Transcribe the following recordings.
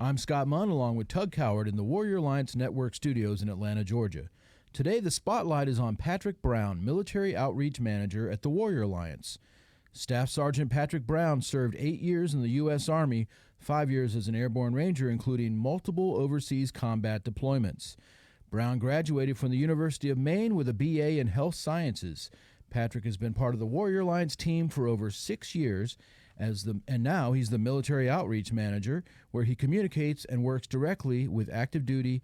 I'm Scott Munn along with Tug Cowart in the Warrior Alliance Network studios in Atlanta, Georgia. Today the spotlight is on Patrick Brown, Military Outreach Manager at the Warrior Alliance. Staff Sergeant Patrick Brown served 8 years in the U.S. Army, 5 years as an airborne ranger, including multiple overseas combat deployments. Brown graduated from the University of Maine with a B.A. in Health Sciences. Patrick has been part of the Warrior Alliance team for over 6 years, and now he's the Military Outreach Manager, where he communicates and works directly with active duty,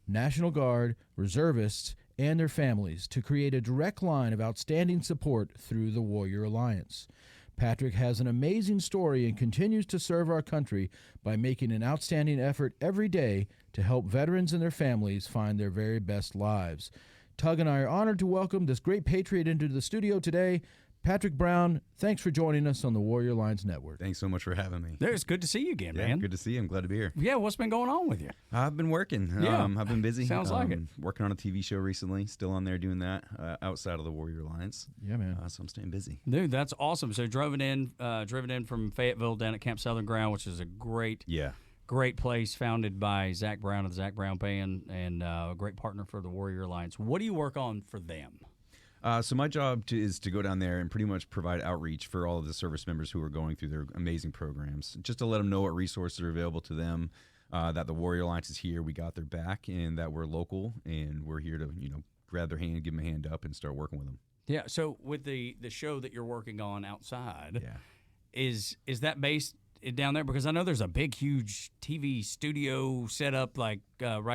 National Guard, reservists, and their families to create a direct line of outstanding support through the Warrior Alliance. Patrick has an amazing story and continues to serve our country by making an outstanding effort every day to help veterans and their families find their very best lives. Tug and I are honored to welcome this great patriot into the studio today. Patrick Brown, thanks for joining us on the Warrior Alliance Network. Thanks so much for having me. It's good to see you again, man. Good to see you. I'm glad to be here. Yeah, what's been going on with you? I've been working. Yeah. I've been busy. Sounds like it. Working on a TV show recently. Still on there doing that outside of the Warrior Alliance. Yeah, man. So I'm staying busy. Dude, that's awesome. So driven in from Fayetteville down at Camp Southern Ground, which is a great place founded by Zach Brown of the Zach Brown Band and a great partner for the Warrior Alliance. What do you work on for them? So my job is to go down there and pretty much provide outreach for all of the service members who are going through their amazing programs, just to let them know what resources are available to them, that the Warrior Alliance is here, we got their back, and that we're local, and we're here to grab their hand, give them a hand up, and start working with them. Yeah, so with the show that you're working on outside, is that based down there? Because I know there's a big, huge TV studio set up right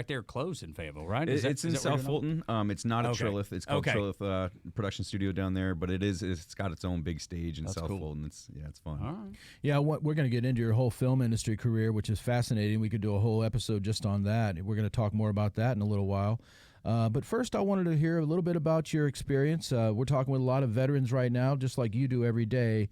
there close in Fayetteville, right? It's in South Fulton. It's not at Trilith. It's called Trilith Production Studio down there, but it's got its own big stage in South Fulton. It's fun. All right. Yeah, we're going to get into your whole film industry career, which is fascinating. We could do a whole episode just on that. We're going to talk more about that in a little while. But first, I wanted to hear a little bit about your experience. We're talking with a lot of veterans right now, just like you do every day.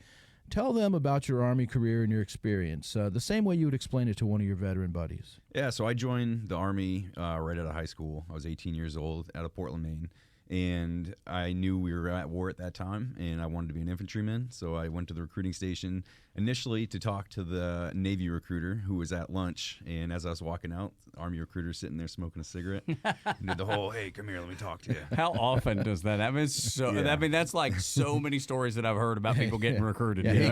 Tell them about your Army career and your experience, the same way you would explain it to one of your veteran buddies. Yeah, so I joined the Army right out of high school. I was 18 years old out of Portland, Maine. And I knew we were at war at that time, and I wanted to be an infantryman. So I went to the recruiting station initially to talk to the Navy recruiter who was at lunch. And as I was walking out, the Army recruiter sitting there smoking a cigarette. And did the whole, hey, come here, let me talk to you. How often does that happen? I mean, that's like so many stories that I've heard about people getting recruited. Yeah, hey,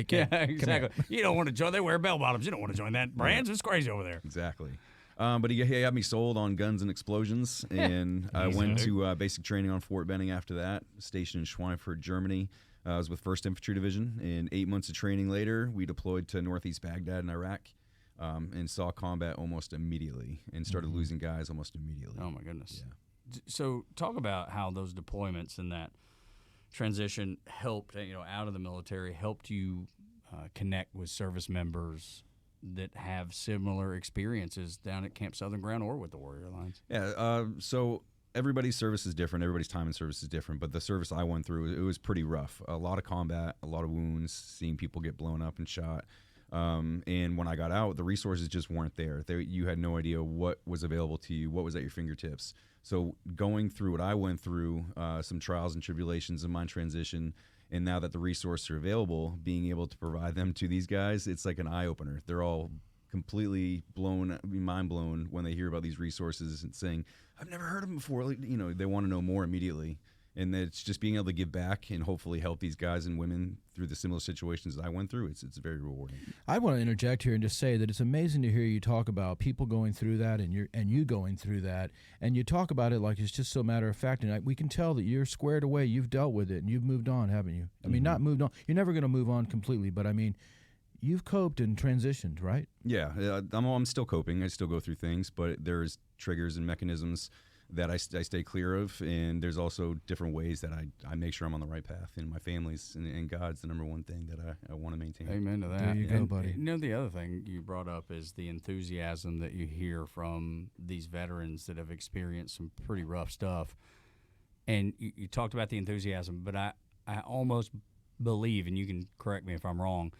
kid. Yeah, exactly. You don't want to join. They wear bell bottoms. You don't want to join that. Brands, it's crazy over there. Exactly. But he had me sold on guns and explosions, and I went to basic training on Fort Benning after that, stationed in Schweinfurt, Germany. I was with 1st Infantry Division, and 8 months of training later, we deployed to northeast Baghdad in Iraq and saw combat almost immediately and started losing guys almost immediately. Oh, my goodness. Yeah. So talk about how those deployments and that transition helped, out of the military, helped you connect with service members that have similar experiences down at Camp Southern Ground or with the Warrior Alliance. Yeah, so everybody's service is different. Everybody's time in service is different. But the service I went through, it was pretty rough. A lot of combat, a lot of wounds, seeing people get blown up and shot. And when I got out, the resources just weren't there. You had no idea what was available to you, what was at your fingertips. So going through what I went through, some trials and tribulations in my transition, and now that the resources are available, being able to provide them to these guys, it's like an eye-opener. They're all completely mind blown when they hear about these resources and saying, I've never heard of them before. They want to know more immediately. And it's just being able to give back and hopefully help these guys and women through the similar situations that I went through. It's very rewarding. I want to interject here and just say that it's amazing to hear you talk about people going through that and you going through that, and you talk about it like it's just so matter of fact. And we can tell that you're squared away. You've dealt with it and you've moved on, haven't you? I mean, not moved on. You're never going to move on completely, but I mean, you've coped and transitioned, right? Yeah, I'm still coping. I still go through things, but there's triggers and mechanisms that I stay clear of, and there's also different ways that I make sure I'm on the right path, and my family's and God's the number one thing that I want to maintain. Amen to that. There you go, buddy. The other thing you brought up is the enthusiasm that you hear from these veterans that have experienced some pretty rough stuff. And you talked about the enthusiasm, but I almost believe, and you can correct me if I'm wrong,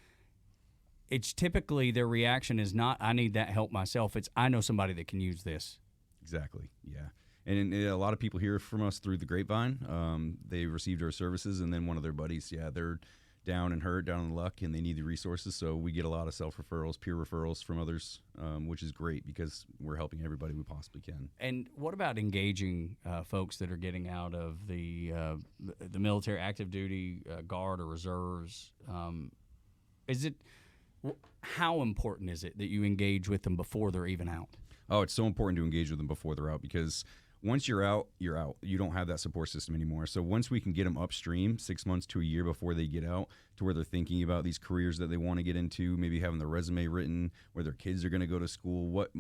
it's typically their reaction is not, I need that help myself. It's, I know somebody that can use this. Exactly, yeah. And a lot of people hear from us through the grapevine. They received our services, and then one of their buddies, they're down and hurt, down in luck, and they need the resources. So we get a lot of self-referrals, peer referrals from others, which is great because we're helping everybody we possibly can. And what about engaging folks that are getting out of the military, active duty, guard, or reserves? How important is it that you engage with them before they're even out? Oh, it's so important to engage with them before they're out because once you're out, you're out. You don't have that support system anymore. So once we can get them upstream 6 months to a year before they get out to where they're thinking about these careers that they want to get into, maybe having their resume written, where their kids are going to go to school, what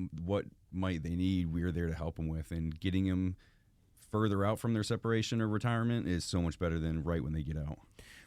might they need, we're there to help them with. And getting them further out from their separation or retirement is so much better than right when they get out.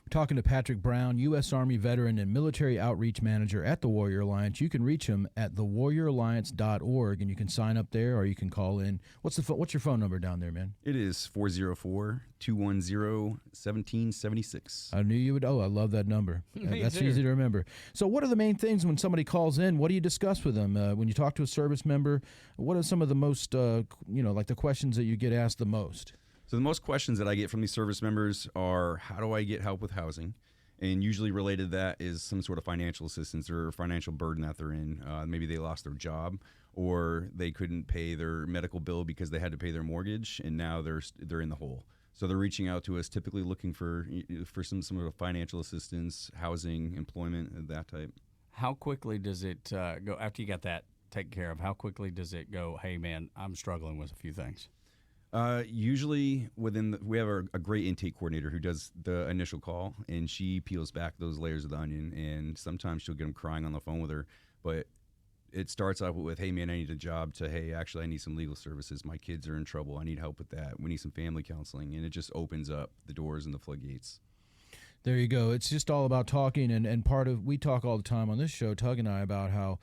We're talking to Patrick Brown, U.S. Army veteran and military outreach manager at the Warrior Alliance. You can reach him at thewarrioralliance.org, and you can sign up there or you can call in. What's your phone number down there, man? It is 404-210-1776. I knew you would. Oh, I love that number. That's easy to remember. So what are the main things when somebody calls in? What do you discuss with them? When you talk to a service member, what are some of the most, like the questions that you get asked the most? So the most questions that I get from these service members are, how do I get help with housing? And usually related to that is some sort of financial assistance or financial burden that they're in. Maybe they lost their job or they couldn't pay their medical bill because they had to pay their mortgage, and now they're in the hole. So they're reaching out to us, typically looking for some sort of financial assistance, housing, employment, that type. How quickly does it go after you got that taken care of? How quickly does it go, hey, man, I'm struggling with a few things? Usually we have a great intake coordinator who does the initial call, and she peels back those layers of the onion, and sometimes she'll get them crying on the phone with her. But it starts out with, hey, man, I need a job, to, hey, actually, I need some legal services. My kids are in trouble. I need help with that. We need some family counseling. And it just opens up the doors and the floodgates. There you go. It's just all about talking, and we talk all the time on this show, Tug and I, about how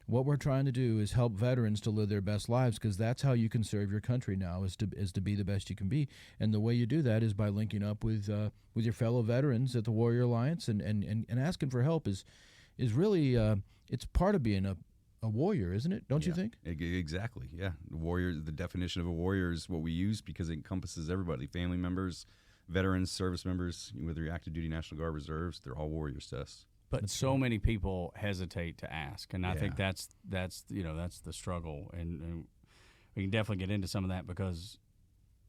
what we're trying to do is help veterans to live their best lives, because that's how you can serve your country now, is to be the best you can be. And the way you do that is by linking up with your fellow veterans at the Warrior Alliance, and asking for help is really it's part of being a warrior, isn't it? Don't you think? Exactly. Yeah. The definition of a warrior is what we use because it encompasses everybody: family members, veterans, service members, whether you're active duty, National Guard, reserves, they're all warriors to us. But so many people hesitate to ask, and I think that's the struggle, and we can definitely get into some of that, because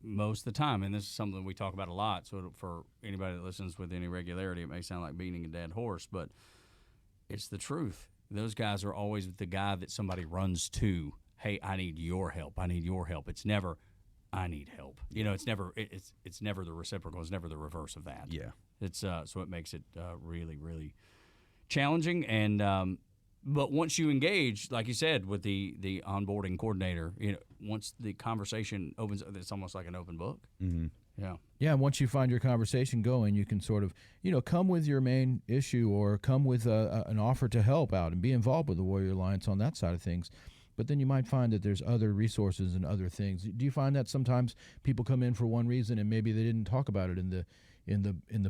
most of the time, and this is something we talk about a lot, so for anybody that listens with any regularity, it may sound like beating a dead horse, but it's the truth. Those guys are always the guy that somebody runs to. Hey, I need your help. I need your help. It's never, I need help. It's never the reciprocal. It's never the reverse of that. Yeah. It's so it makes it really, really challenging. And but once you engage, like you said, with the onboarding coordinator, once the conversation opens, it's almost like an open book. Mm-hmm. Yeah. Yeah, and once you find your conversation going, you can sort of, come with your main issue, or come with an offer to help out and be involved with the Warrior Alliance on that side of things. But then you might find that there's other resources and other things. Do you find that sometimes people come in for one reason and maybe they didn't talk about it in the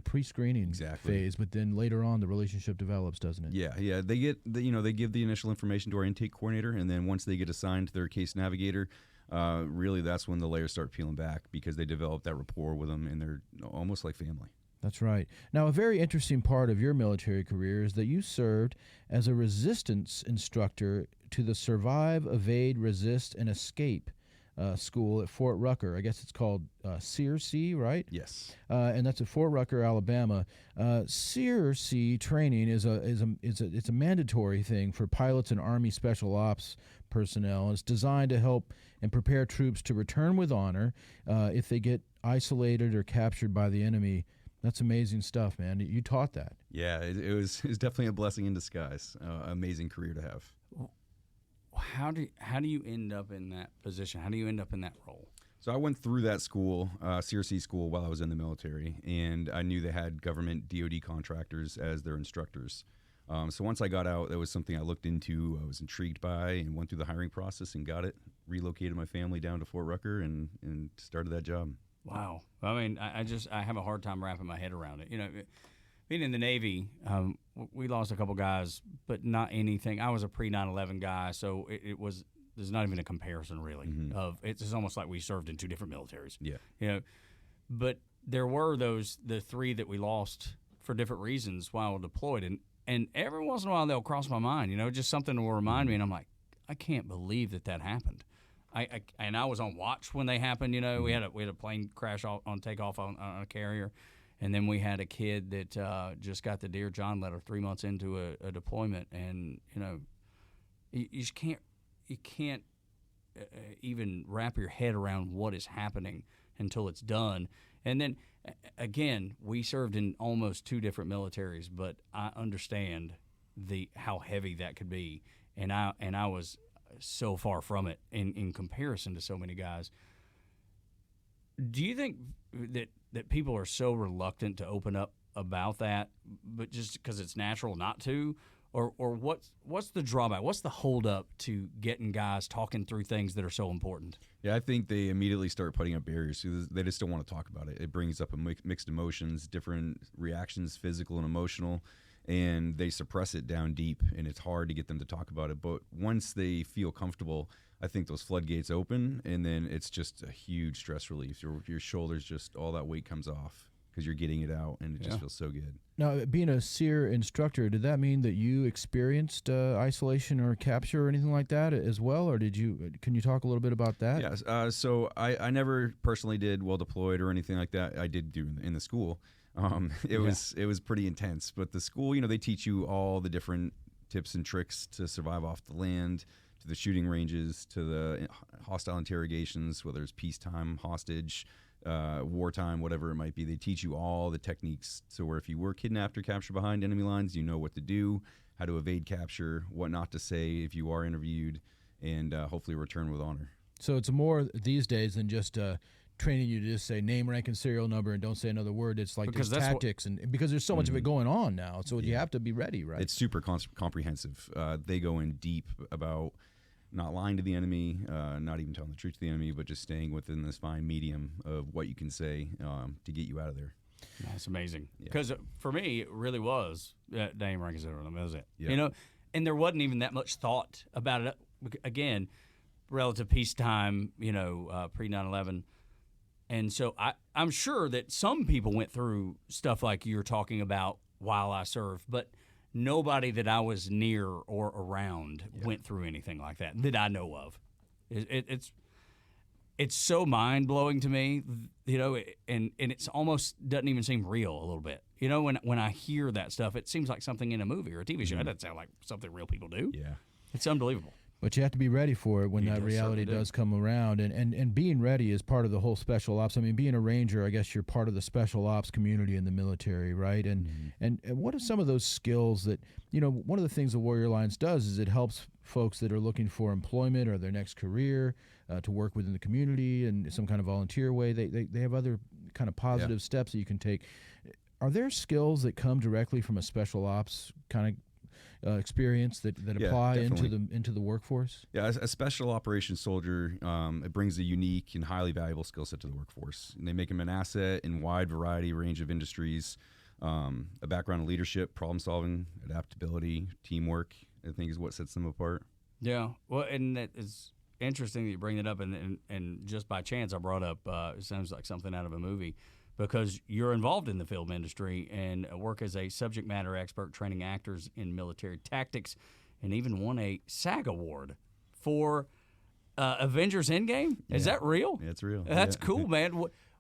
pre-screening phase, but then later on the relationship develops, doesn't it? Yeah. They give the initial information to our intake coordinator, and then once they get assigned to their case navigator, really that's when the layers start peeling back, because they develop that rapport with them, and they're almost like family. That's right. Now, a very interesting part of your military career is that you served as a resistance instructor to the Survive, Evade, Resist, and Escape school at Fort Rucker. I guess it's called CRC, right? Yes. And that's at Fort Rucker, Alabama. CRC training is a mandatory thing for pilots and Army Special Ops personnel, and it's designed to help and prepare troops to return with honor if they get isolated or captured by the enemy. That's amazing stuff, man. You taught that. Yeah, it was definitely a blessing in disguise. Amazing career to have. How do you end up in that position? How do you end up in that role? So I went through that school, CRC school, while I was in the military, and I knew they had government DoD contractors as their instructors. So once I got out, that was something I looked into, I was intrigued by, and went through the hiring process and got it, relocated my family down to Fort Rucker, and started that job. Wow. I mean, I have a hard time wrapping my head around it. Being in the Navy, we lost a couple guys, but not anything. I was a pre-9/11 guy, so there's not even a comparison really. Mm-hmm. It's almost like we served in two different militaries. Yeah. But there were the three that we lost for different reasons while deployed, and every once in a while they'll cross my mind, just something will remind me, and I'm like, I can't believe that happened. I was on watch when they happened. We had a plane crash on takeoff on a carrier, and then we had a kid that just got the Dear John letter 3 months into a deployment, and you just can't even wrap your head around what is happening until it's done. And then again, we served in almost 2 different militaries, but I understand how heavy that could be, and I was so far from it in comparison to so many guys. Do you think that people are so reluctant to open up about that, but just because it's natural not to? Or what's the drawback? What's the holdup to getting guys talking through things that are so important? Yeah, I think they immediately start putting up barriers. They just don't want to talk about it. It brings up mixed emotions, different reactions, physical and emotional, and they suppress it down deep, and it's hard to get them to talk about it. But once they feel comfortable, I think those floodgates open, and then it's just a huge stress relief. Your shoulders, just all that weight comes off because you're getting it out, and it just feels so good. Now, being a SEER instructor, did that mean that you experienced isolation or capture or anything like that as well, or can you talk a little bit about that? Yes. So I never personally did well deployed or anything like that. I did do in the school. It was pretty intense, but the school, they teach you all the different tips and tricks to survive off the land, to the shooting ranges, to the hostile interrogations, whether it's peacetime, hostage, wartime, whatever it might be. They teach you all the techniques, so where if you were kidnapped or captured behind enemy lines, you know what to do, how to evade capture, what not to say if you are interviewed, and hopefully return with honor. So it's more these days than just training you to just say name, rank, and serial number and don't say another word. It's like there's tactics, and because there's so much of it going on now, so you have to be ready, right? It's super comprehensive. They go in deep about not lying to the enemy, not even telling the truth to the enemy, but just staying within this fine medium of what you can say to get you out of there. That's amazing. Because for me, it really was name, rank, and serial number. That was it. Yeah. And there wasn't even that much thought about it. Again, relative peacetime, pre 9/11. And so I'm sure that some people went through stuff like you're talking about while I served, but nobody that I was near or around went through anything like that I know of. It's so mind-blowing to me, and it's almost doesn't even seem real a little bit. When I hear that stuff, it seems like something in a movie or a TV show. It doesn't sound like something real people do. Yeah. It's unbelievable. But you have to be ready for it when that reality does come around. And being ready is part of the whole special ops. I mean, being a ranger, I guess you're part of the special ops community in the military, right? And what are some of those skills that, one of the things the Warrior Alliance does is it helps folks that are looking for employment or their next career to work within the community in some kind of volunteer way. They have other kind of positive steps that you can take. Are there skills that come directly from a special ops kind of experience that apply into the workforce? Yeah, as a special operations soldier, it brings a unique and highly valuable skill set to the workforce. And they make them an asset in wide variety range of industries, a background in leadership, problem solving, adaptability, teamwork, I think is what sets them apart. Yeah, well, and it's interesting that you bring that up, and just by chance I brought up, it sounds like something out of a movie, because you're involved in the film industry and work as a subject matter expert training actors in military tactics, and even won a SAG award for Avengers Endgame. Is that real? Yeah, it's real. That's cool, man.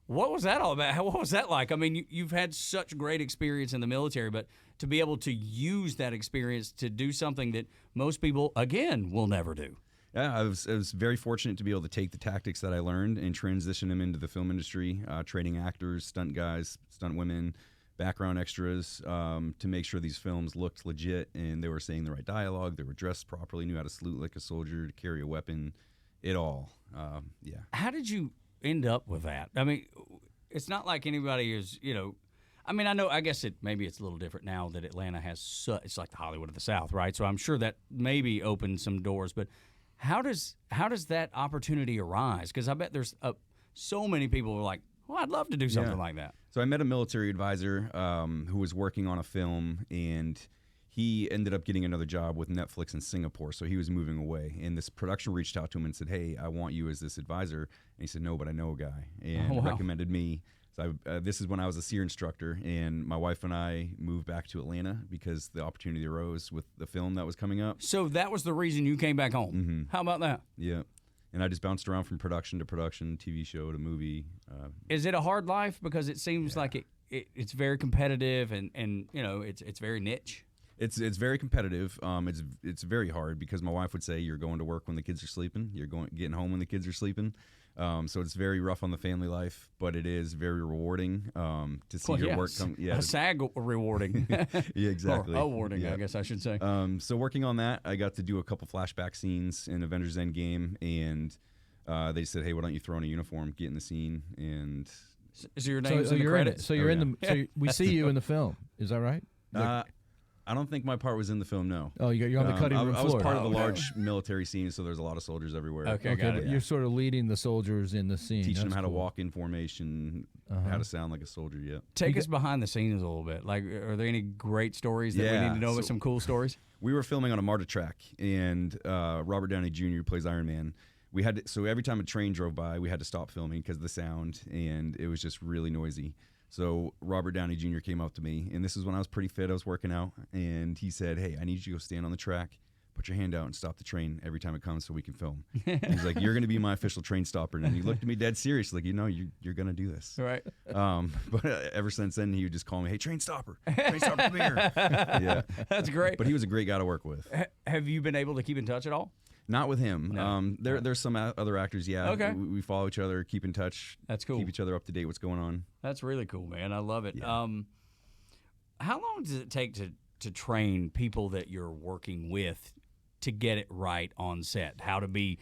What was that all about? What was that like? I mean, you've had such great experience in the military, but to be able to use that experience to do something that most people, again, will never do. Yeah, I was very fortunate to be able to take the tactics that I learned and transition them into the film industry, training actors, stunt guys, stunt women, background extras, to make sure these films looked legit and they were saying the right dialogue, they were dressed properly, knew how to salute like a soldier, to carry a weapon, it all. How did you end up with that? I mean, it's not like anybody is, I guess maybe it's a little different now that Atlanta has it's like the Hollywood of the South, right? So I'm sure that maybe opened some doors, but how does that opportunity arise? Because I bet there's so many people who are like, well, I'd love to do something like that. So I met a military advisor who was working on a film, and he ended up getting another job with Netflix in Singapore, so he was moving away. And this production reached out to him and said, "Hey, I want you as this advisor." And he said, "No, but I know a guy," and recommended me. So this is when I was a SEER instructor, and my wife and I moved back to Atlanta because the opportunity arose with the film that was coming up. So that was the reason you came back home. Mm-hmm. How about that? Yeah. And I just bounced around from production to production, TV show to movie. Is it a hard life? Because it seems like it's very competitive and it's very niche. It's very competitive. It's very hard because my wife would say you're going to work when the kids are sleeping. You're getting home when the kids are sleeping. So it's very rough on the family life, but it is very rewarding to see your work come. Yeah, a SAG rewarding. Yeah, exactly. Or awarding, I guess I should say. So working on that, I got to do a couple flashback scenes in Avengers Endgame, and they said, "Hey, why don't you throw on a uniform, get in the scene?" And so your name's in the you're credits. So you're in the. So we see you in the film. Is that right? I don't think my part was in the film, no. Oh, you're on the cutting room floor. floor. I was part of the large military scene, so there's a lot of soldiers everywhere. Okay, got it. But you're sort of leading the soldiers in the scene. Teaching them how to cool. walk in formation, how to sound like a soldier, yeah. Take us behind the scenes a little bit. Like, are there any great stories that we need to know about, some cool stories? We were filming on a MARTA track, and Robert Downey Jr., who plays Iron Man, so every time a train drove by, we had to stop filming because of the sound, and it was just really noisy. So Robert Downey Jr. came up to me, and this is when I was pretty fit. I was working out, and he said, "Hey, I need you to go stand on the track, put your hand out, and stop the train every time it comes so we can film." He's like, "You're going to be my official train stopper." And he looked at me dead serious, like, you're going to do this. Right. But ever since then, he would just call me, "Hey, train stopper, come here." Yeah. That's great. But he was a great guy to work with. Have you been able to keep in touch at all? Not with him. No. There's some other actors, yeah. Okay. We follow each other, keep in touch. That's cool. Keep each other up to date what's going on. That's really cool, man. I love it. Yeah. How long does it take to train people that you're working with to get it right on set? How to be,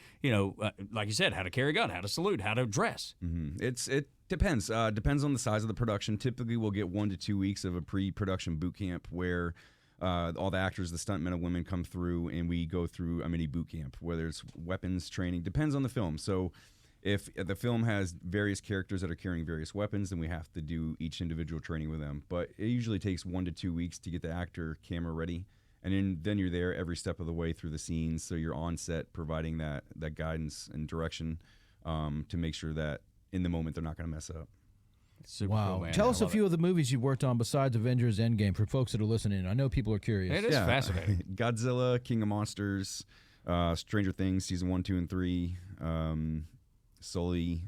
like you said, how to carry a gun, how to salute, how to dress? Mm-hmm. It depends. Depends on the size of the production. Typically, we'll get 1 to 2 weeks of a pre-production boot camp where all the actors, the stuntmen and women come through, and we go through a mini boot camp, whether it's weapons training. Depends on the film. So if the film has various characters that are carrying various weapons, then we have to do each individual training with them. But it usually takes 1 to 2 weeks to get the actor camera ready. And then you're there every step of the way through the scenes. So you're on set providing that guidance and direction to make sure that in the moment they're not going to mess up. Super wow. cool, man. Tell us a few of the movies you've worked on besides Avengers Endgame for folks that are listening. I know people are curious. It is fascinating. Godzilla, King of Monsters, Stranger Things, season 1, 2, and 3, Sully,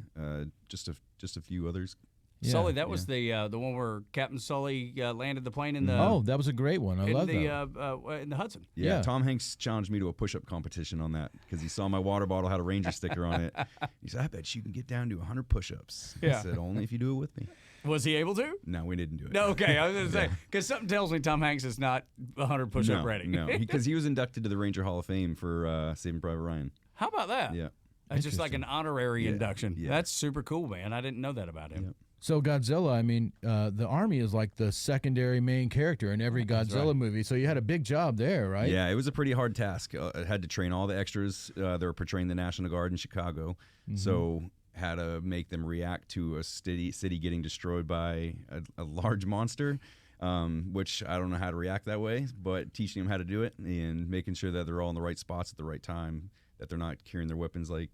just a few others. Yeah. Sully, that was the one where Captain Sully landed the plane in the Oh, that was a great one. I love that. In the Hudson. Yeah, Tom Hanks challenged me to a push-up competition on that because he saw my water bottle had a Ranger sticker on it. He said, "I bet you can get down to 100 push-ups." Yeah. I said, "Only if you do it with me." Was he able to? No, we didn't do it. No, okay. I was going to say, because something tells me Tom Hanks is not 100 push-up ready. No, because he was inducted to the Ranger Hall of Fame for Saving Private Ryan. How about that? Yeah. That's just like an honorary induction. Yeah. That's super cool, man. I didn't know that about him. Yep. So Godzilla, I mean, the Army is like the secondary main character in every Godzilla movie. So you had a big job there, right? Yeah, it was a pretty hard task. I had to train all the extras that were portraying the National Guard in Chicago. Mm-hmm. So had to make them react to a city getting destroyed by a large monster, which I don't know how to react that way, but teaching them how to do it and making sure that they're all in the right spots at the right time, that they're not carrying their weapons like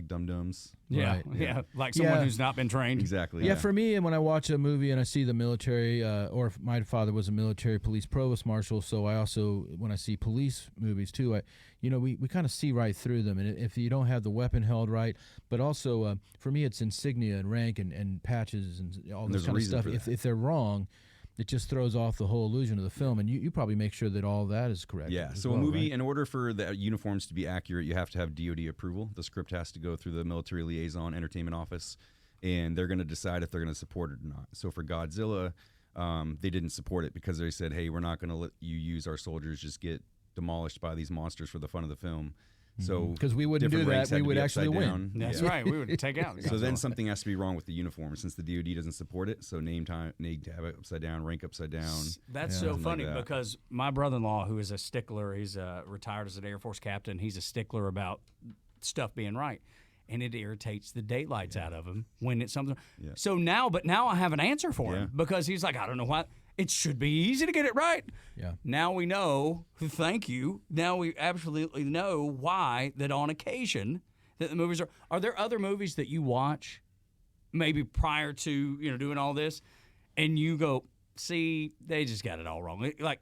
dum-dums. Yeah, Right. yeah, like someone who's not been trained. Exactly. Yeah, for me, and when I watch a movie and I see the military, or if my father was a military police provost marshal, so I also, when I see police movies too, we kind of see right through them. And if you don't have the weapon held right, but also for me, it's insignia and rank and patches and all this kind of stuff. If they're wrong, it just throws off the whole illusion of the film, and you probably make sure that all that is correct. Yeah, so a movie, in order for the uniforms to be accurate, you have to have DoD approval. The script has to go through the Military Liaison Entertainment Office, and they're going to decide if they're going to support it or not. So for Godzilla, they didn't support it because they said, hey, we're not going to let you use our soldiers just get demolished by these monsters for the fun of the film. So because we wouldn't do that, we would actually win. That's right. We would take out. So then something has to be wrong with the uniform since the DoD doesn't support it. So need to have it upside down, rank upside down. That's so funny because my brother-in-law, who is a stickler, he's retired as an Air Force captain. He's a stickler about stuff being right, and it irritates the daylights out of him when it's something. Yeah. So now I have an answer for him because he's like, I don't know why. It should be easy to get it right. Yeah. Now we know. Thank you. Now we absolutely know why that on occasion that the movies are. Are there other movies that you watch, maybe prior to doing all this, and you go, see, they just got it all wrong? Like,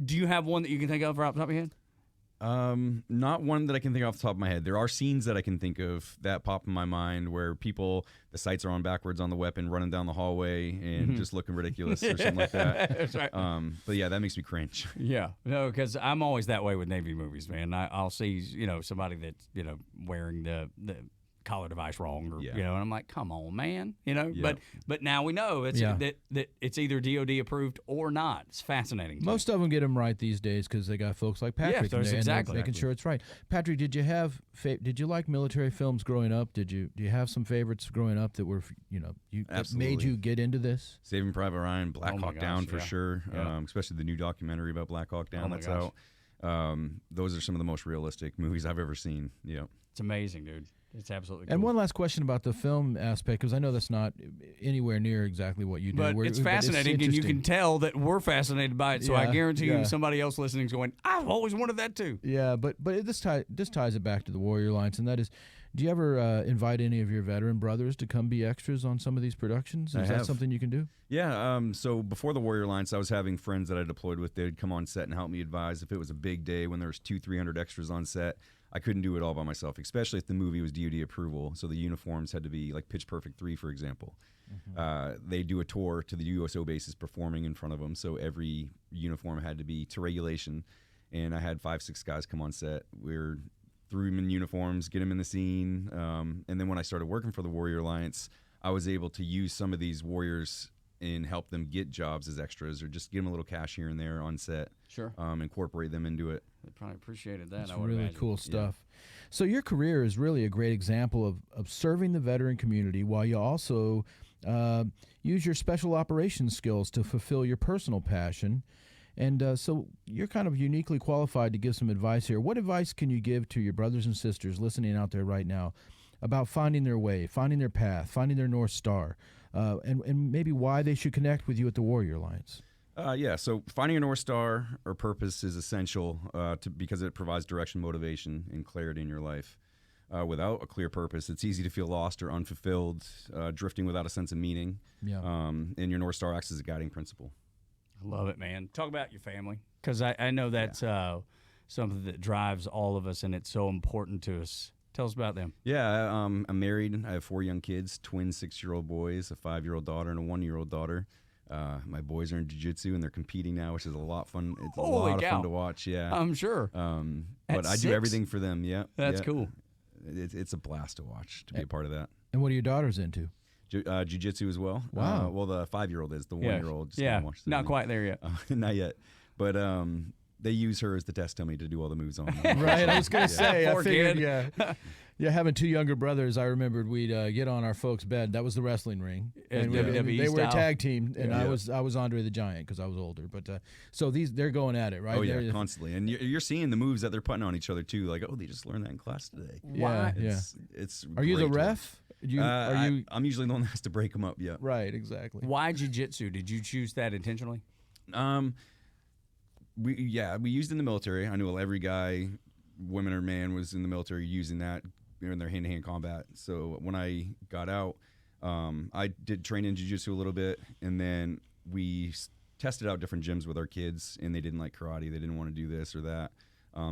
do you have one that you can think of right off the top of your head? Not one that I can think off the top of my head. There are scenes that I can think of that pop in my mind where the sights are on backwards on the weapon, running down the hallway and just looking ridiculous or something like that. That's right. But yeah, that makes me cringe. Yeah, no, because I'm always that way with Navy movies, man. I'll see somebody that's wearing the collar device wrong, or and I'm like, come on, man, But now we know that it's either DoD approved or not. It's fascinating. Most of them get them right these days because they got folks like Patrick. Yeah, exactly. Making sure it's right. Patrick, did you like military films growing up? Do you have some favorites growing up that were that made you get into this? Saving Private Ryan, Black Hawk Down for sure. Yeah. Especially the new documentary about Black Hawk Down that's gosh. out. Those are some of the most realistic movies I've ever seen. Yeah, It's amazing, dude. It's absolutely cool. And one last question about the film aspect, because I know that's not anywhere near exactly what you do. But it's fascinating, and you can tell that we're fascinated by it. So I guarantee you somebody else listening is going, I've always wanted that too. Yeah, but this ties it back to the Warrior Alliance, and that is, do you ever invite any of your veteran brothers to come be extras on some of these productions? Is that something you can do? Yeah, so before the Warrior Alliance, I was having friends that I deployed with. They'd come on set and help me advise. If it was a big day when there was 200-300 extras on set, I couldn't do it all by myself, especially if the movie was DoD approval. So the uniforms had to be like Pitch Perfect 3, for example. They do a tour to the USO bases performing in front of them, so every uniform had to be to regulation. And I had 5-6 guys come on set. We threw them in uniforms, get them in the scene. And then when I started working for the Warrior Alliance, I was able to use some of these warriors and help them get jobs as extras, or just give them a little cash here and there on set. Sure. Incorporate them into it. They probably appreciated that. That's I would really imagine. cool stuff. So your career is really a great example of serving the veteran community while you also use your special operations skills to fulfill your personal passion. And so you're kind of uniquely qualified to give some advice here. What advice can you give to your brothers and sisters listening out there right now about finding their way, finding their path, finding their North Star, and maybe why they should connect with you at the Warrior Alliance? So finding a North Star or purpose is essential because it provides direction, motivation, and clarity in your life. Without a clear purpose, it's easy to feel lost or unfulfilled, drifting without a sense of meaning. Yeah. And your North Star acts as a guiding principle. I love it, man. Talk about your family, because I know that's something that drives all of us, and it's so important to us. Tell us about them. Yeah, I'm married. I have 4 young kids, twin 6-year-old boys, a 5-year-old daughter, and a 1-year-old daughter. My boys are in jiu-jitsu, and they're competing now, which is a lot fun. It's Holy a lot cow. of fun to watch. Yeah, I'm sure. But At I 6? do everything for them. Yeah, That's cool. It's a blast to watch, to be a part of that. And what are your daughters into? Jiu-jitsu as well. Wow. Well, the 5-year-old is. The 1-year-old just yeah, can't watch the not movie. quite there yet. Not yet. But they use her as the test dummy to do all the moves on. Right, I was going to say, I Poor figured, kid. yeah, having 2 younger brothers, I rememred we'd get on our folks' bed. That was the wrestling ring. And WWE they were a style. tag team, and Yeah. I was Andre the Giant because I was older. But so they're going at it, right? Oh yeah, They're- constantly, and you're seeing the moves that they're putting on each other too. Like, oh, they just learned that in class today. Yeah, yeah. It's. Are you the great to watch. are you I'm usually the one that has to break them up. Yeah. right? Exactly. Why jiu-jitsu? Did you choose that intentionally? We used it in the military. I knew every guy, woman or man, was in the military using that in their hand-to-hand combat. So when I got out, I did train in jiu-jitsu a little bit, and then we tested out different gyms with our kids, and they didn't like karate. They didn't want to do this or that.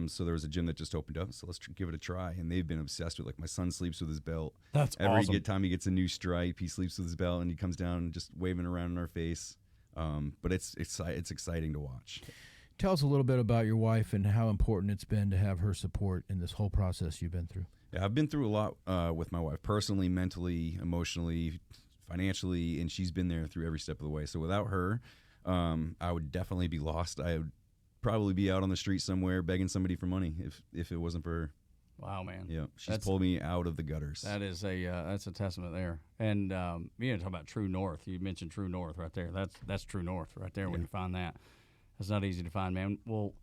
So there was a gym that just opened up, so let's give it a try. And they've been obsessed with, like, my son sleeps with his belt. That's Every awesome. time he gets a new stripe, he sleeps with his belt, and he comes down just waving around in our face. But it's exciting to watch. Tell us a little bit about your wife and how important it's been to have her support in this whole process you've been through. Yeah, I've been through a lot with my wife, personally, mentally, emotionally, financially, and she's been there through every step of the way. So without her, I would definitely be lost. I would probably be out on the street somewhere begging somebody for money if it wasn't for her. Wow, man. Yeah, she's pulled me out of the gutters. That is that's a testament there. And talk about True North. You mentioned True North right there. That's True North right there. When you find that, that's not easy to find, man. Well,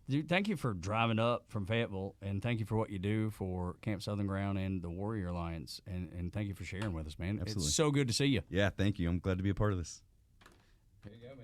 dude, thank you for driving up from Fayetteville, and thank you for what you do for Camp Southern Ground and the Warrior Alliance, and thank you for sharing with us, man. Absolutely. It's so good to see you. Yeah, thank you. I'm glad to be a part of this. There you go, man.